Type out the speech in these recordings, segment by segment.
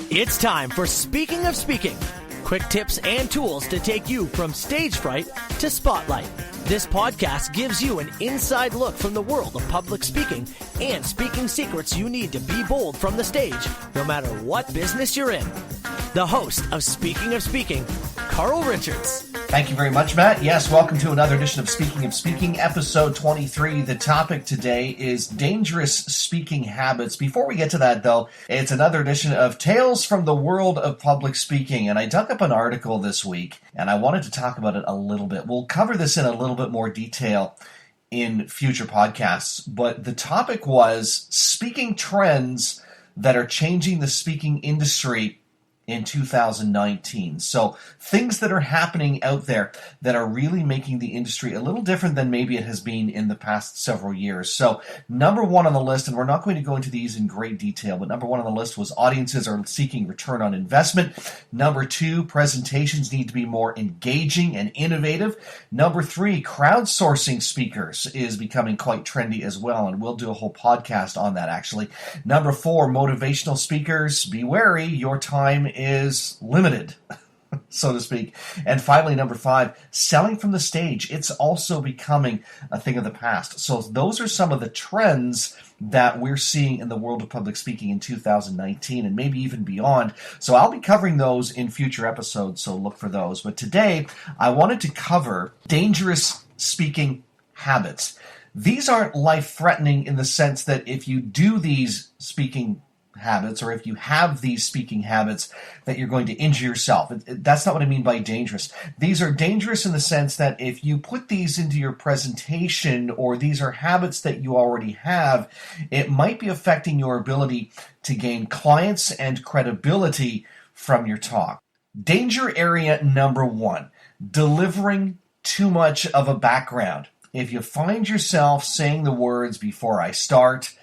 It's time for Speaking of Speaking. Quick tips and tools to take you from stage fright to spotlight. This podcast gives you an inside look from the world of public speaking and speaking secrets you need to be bold from the stage, no matter what business you're in. The host of Speaking, Carl Richards. Thank you very much, Matt. Yes, welcome to another edition of Speaking, episode 23. The topic today is dangerous speaking habits. Before we get to that, though, it's another edition of Tales from the World of Public Speaking. And I dug up an article this week, and I wanted to talk about it a little bit. We'll cover this in a little bit more detail in future podcasts, but the topic was speaking trends that are changing the speaking industry in 2019. So things that are happening out there that are really making the industry a little different than maybe it has been in the past several years. So number one on the list, and we're not going to go into these in great detail, but number one on the list was audiences are seeking return on investment. Number two, presentations need to be more engaging and innovative. Number three, crowdsourcing speakers is becoming quite trendy as well, and we'll do a whole podcast on that actually. Number four, motivational speakers, be wary, your time is limited, so to speak. And finally, number five, selling from the stage. It's also becoming a thing of the past. So those are some of the trends that we're seeing in the world of public speaking in 2019 and maybe even beyond. So I'll be covering those in future episodes, so look for those. But today, I wanted to cover dangerous speaking habits. These aren't life-threatening in the sense that if you do these speaking habits, or if you have these speaking habits, that you're going to injure yourself. That's not what I mean by dangerous. These are dangerous in the sense that if you put these into your presentation, or these are habits that you already have, it might be affecting your ability to gain clients and credibility from your talk. Danger area number one, delivering too much of a background. If you find yourself saying the words "before I start,"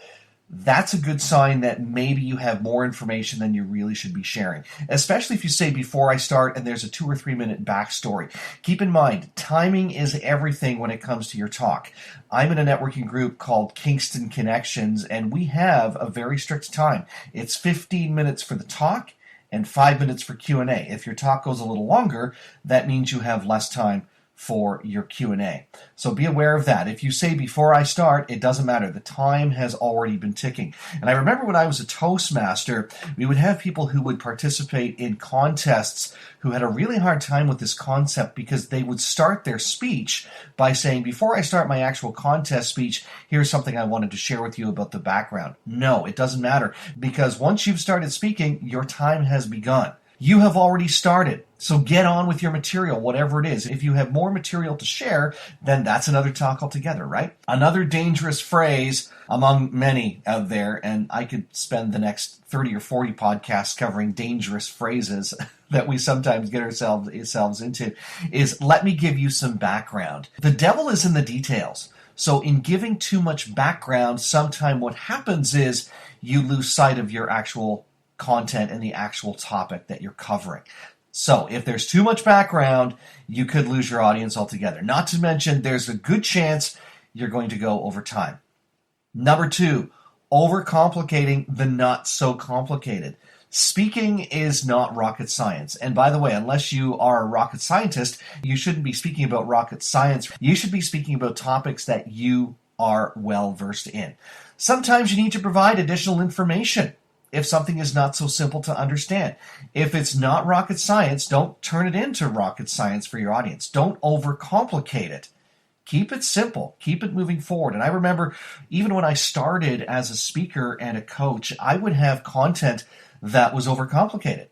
that's a good sign that maybe you have more information than you really should be sharing. Especially if you say "before I start" and there's a 2 or 3 minute backstory. Keep in mind, timing is everything when it comes to your talk. I'm in a networking group called Kingston Connections, and we have a very strict time. It's 15 minutes for the talk and 5 minutes for Q&A. If your talk goes a little longer, that means you have less time for your Q&A. So be aware of that. If you say "before I start," it doesn't matter. The time has already been ticking. And I remember when I was a Toastmaster, we would have people who would participate in contests who had a really hard time with this concept because they would start their speech by saying, "Before I start my actual contest speech, here's something I wanted to share with you about the background." No, it doesn't matter, because once you've started speaking, your time has begun. You have already started, so get on with your material, whatever it is. If you have more material to share, then that's another talk altogether, right? Another dangerous phrase among many out there, and I could spend the next 30 or 40 podcasts covering dangerous phrases that we sometimes get ourselves into, is "let me give you some background." The devil is in the details. So in giving too much background, sometimes what happens is you lose sight of your actual content and the actual topic that you're covering. So if there's too much background, you could lose your audience altogether. Not to mention, there's a good chance you're going to go over time. Number two, overcomplicating the not so complicated. Speaking is not rocket science. And by the way, unless you are a rocket scientist, you shouldn't be speaking about rocket science. You should be speaking about topics that you are well versed in. Sometimes you need to provide additional information if something is not so simple to understand. If it's not rocket science, don't turn it into rocket science for your audience. Don't overcomplicate it. Keep it simple. Keep it moving forward. And I remember even when I started as a speaker and a coach, I would have content that was overcomplicated.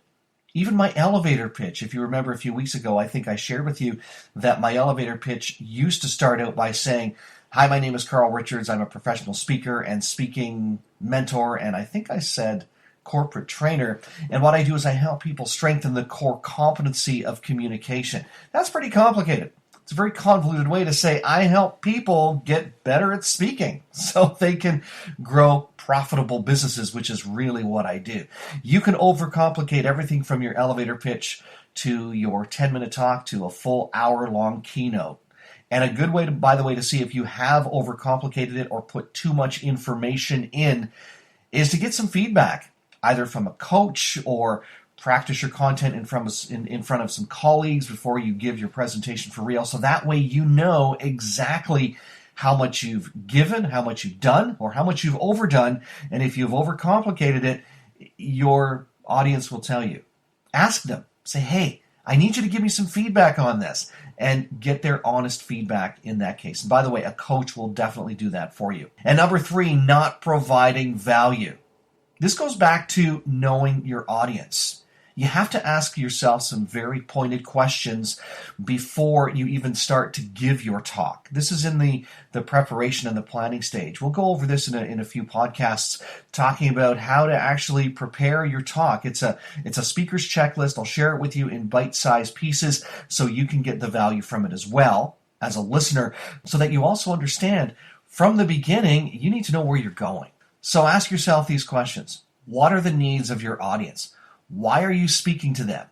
Even my elevator pitch, if you remember a few weeks ago, I think I shared with you that my elevator pitch used to start out by saying, "Hi, my name is Carl Richards. I'm a professional speaker and speaking mentor," and I think I said corporate trainer. And what I do is I help people strengthen the core competency of communication. That's pretty complicated. It's a very convoluted way to say I help people get better at speaking so they can grow profitable businesses, which is really what I do. You can overcomplicate everything from your elevator pitch to your 10-minute talk to a full hour-long keynote. And a good way to, by the way, to see if you have overcomplicated it or put too much information in is to get some feedback. either from a coach or practice your content in front of some colleagues before you give your presentation for real. So that way you know exactly how much you've given, how much you've done, or how much you've overdone. And if you've overcomplicated it, your audience will tell you. Ask them. Say, hey, I need you to give me some feedback on this, and get their honest feedback in that case. And by the way, a coach will definitely do that for you. And number 3, not providing value. This goes back to knowing your audience. You have to ask yourself some very pointed questions before you even start to give your talk. This is in the preparation and the planning stage. We'll go over this in a few podcasts, talking about how to actually prepare your talk. It's a speaker's checklist. I'll share it with you in bite-sized pieces so you can get the value from it as well as a listener, so that you also understand from the beginning, you need to know where you're going. So ask yourself these questions. What are the needs of your audience? Why are you speaking to them?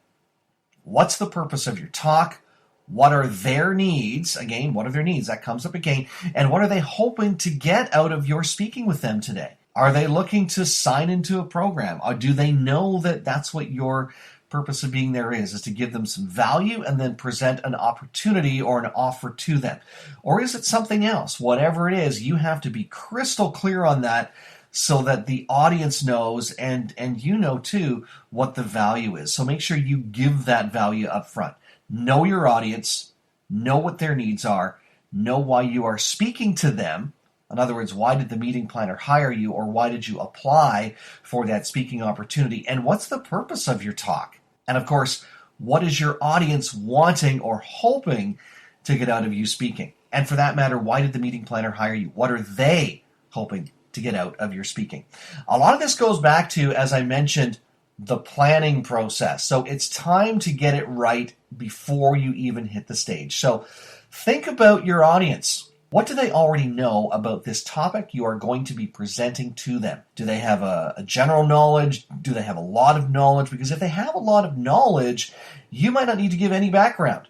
What's the purpose of your talk? What are their needs? Again, what are their needs? That comes up again. And what are they hoping to get out of your speaking with them today? Are they looking to sign into a program? Or do they know that that's what your purpose of being there is to give them some value and then present an opportunity or an offer to them? Or is it something else? Whatever it is, you have to be crystal clear on that, so that the audience knows and you know too what the value is. So make sure you give that value up front. Know your audience, know what their needs are, know why you are speaking to them. In other words, why did the meeting planner hire you, or why did you apply for that speaking opportunity? And what's the purpose of your talk? And of course, what is your audience wanting or hoping to get out of you speaking? And for that matter, why did the meeting planner hire you? What are they hoping to get out of your speaking? A lot of this goes back to, as I mentioned, the planning process. So it's time to get it right before you even hit the stage. So think about your audience. What do they already know about this topic you are going to be presenting to them? Do they have a general knowledge? Do they have a lot of knowledge? Because if they have a lot of knowledge, you might not need to give any background.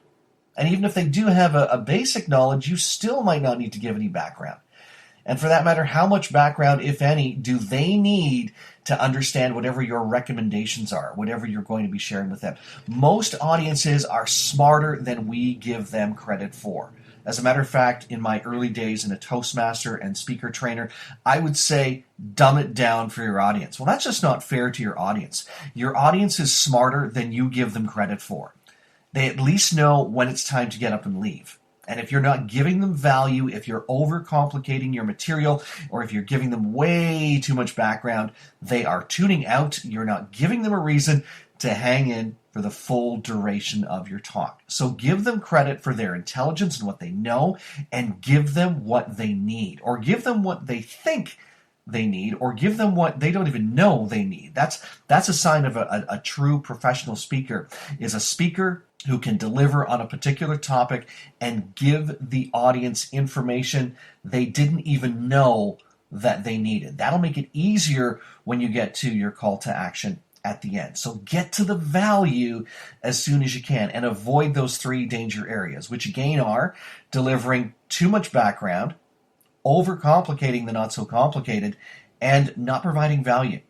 And even if they do have a basic knowledge, you still might not need to give any background. And for that matter, how much background, if any, do they need to understand whatever your recommendations are, whatever you're going to be sharing with them? Most audiences are smarter than we give them credit for. As a matter of fact, in my early days in a Toastmaster and speaker trainer, I would say dumb it down for your audience. Well, that's just not fair to your audience. Your audience is smarter than you give them credit for. They at least know when it's time to get up and leave. And if you're not giving them value, if you're overcomplicating your material, or if you're giving them way too much background, they are tuning out. You're not giving them a reason to hang in for the full duration of your talk. So give them credit for their intelligence and what they know, and give them what they need, or give them what they think they need, or give them what they don't even know they need. That's a sign of a true professional speaker, is a speaker who can deliver on a particular topic and give the audience information they didn't even know that they needed. That'll make it easier when you get to your call to action at the end. So get to the value as soon as you can, and avoid those 3 danger areas, which again are delivering too much background, overcomplicating the not so complicated, and not providing value.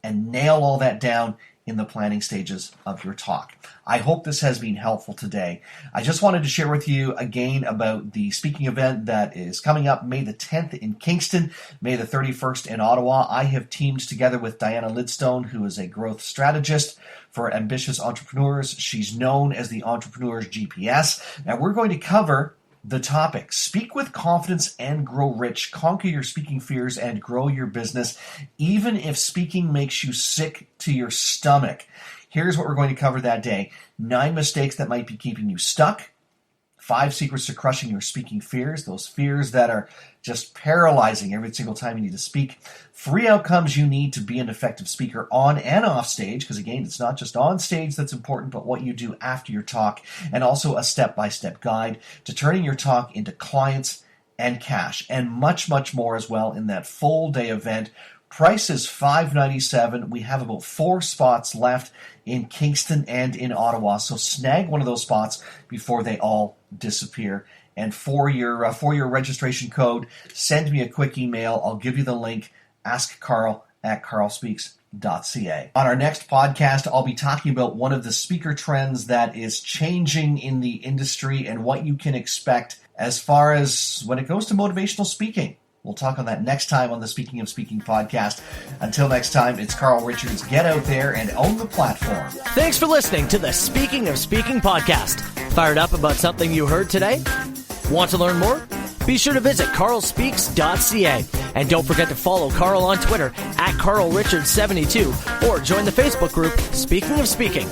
And nail all that down in the planning stages of your talk. I hope this has been helpful today. I just wanted to share with you again about the speaking event that is coming up May the 10th in Kingston, May the 31st in Ottawa. I have teamed together with Diana Lidstone, who is a growth strategist for ambitious entrepreneurs. She's known as the Entrepreneur's GPS. And we're going to cover the topic: speak with confidence and grow rich, conquer your speaking fears and grow your business, even if speaking makes you sick to your stomach. Here's what we're going to cover that day: 9 mistakes that might be keeping you stuck, 5 secrets to crushing your speaking fears, those fears that are just paralyzing every single time you need to speak, 3 outcomes you need to be an effective speaker on and off stage, because again, it's not just on stage that's important, but what you do after your talk, and also a step-by-step guide to turning your talk into clients and cash, and much, much more as well in that full day event. Price is $597. We have about 4 spots left in Kingston and in Ottawa, so snag one of those spots before they all disappear. And for your registration code, send me a quick email. I'll give you the link, askcarl at carlspeaks.ca. On our next podcast, I'll be talking about one of the speaker trends that is changing in the industry and what you can expect as far as when it goes to motivational speaking. We'll talk on that next time on the Speaking of Speaking podcast. Until next time, it's Carl Richards. Get out there and own the platform. Thanks for listening to the Speaking of Speaking podcast. Fired up about something you heard today? Want to learn more? Be sure to visit carlspeaks.ca. And don't forget to follow Carl on Twitter at CarlRichards72 or join the Facebook group Speaking of Speaking.